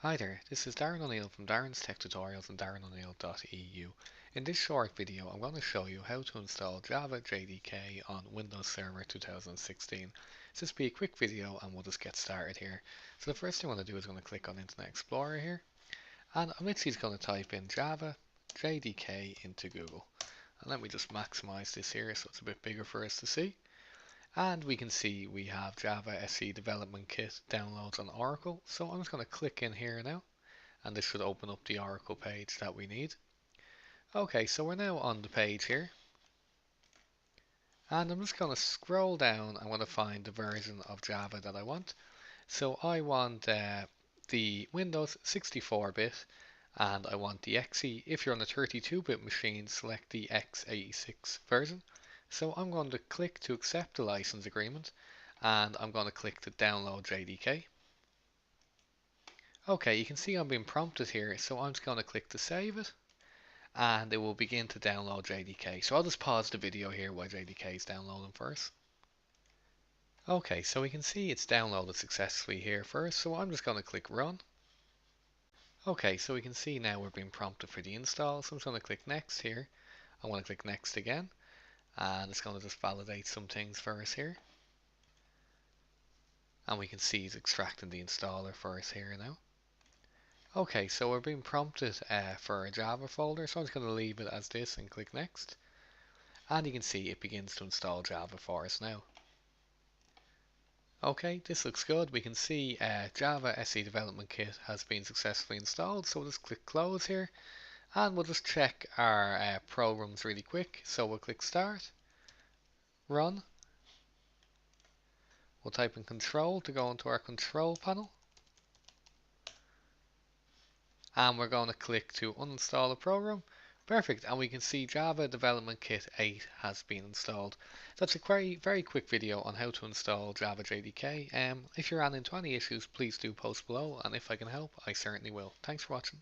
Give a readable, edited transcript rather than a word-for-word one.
Hi there, this is Darren O'Neill from Darren's Tech Tutorials and darreno'neill.eu. In this short video I'm going to show you how to install Java JDK on Windows Server 2016. So this will be a quick video and we'll just get started here. So the first thing I'm going to do is I'm going to click on Internet Explorer here, and I'm literally just going to type in Java JDK into Google. And let me just maximize this here so it's a bit bigger for us to see. And we can see we have Java SE Development Kit downloads on Oracle. So I'm just going to click in here now, and this should open up the Oracle page that we need. Okay, so we're now on the page here, and I'm just going to scroll down. I'm going to find the version of Java that I want. So I want the Windows 64-bit, and I want the XE. If you're on a 32-bit machine, select the x86 version. So I'm going to click to accept the license agreement, and I'm going to click to download JDK. Okay, you can see I'm being prompted here, so I'm just going to click to save it, and it will begin to download JDK. So I'll just pause the video here while JDK is downloading first. Okay, so we can see it's downloaded successfully here first, so I'm just going to click run. Okay, so we can see now we're being prompted for the install, so I'm just going to click next here. I want to click next again, and it's going to just validate some things for us here. And we can see it's extracting the installer for us here now. Okay, so we're being prompted for a Java folder, so I'm just going to leave it as this and click next. And you can see it begins to install Java for us now. Okay, this looks good. We can see Java SE Development Kit has been successfully installed, so we'll just click close here, and we'll just check our programs really quick. So we'll click start, run, we'll type in control to go into our control panel, and we're going to click to uninstall a program. Perfect, and we can see Java Development Kit 8 has been installed. That's a very quick video on how to install Java JDK. If you ran into any issues, please do post below, and if I can help, I certainly will. Thanks for watching.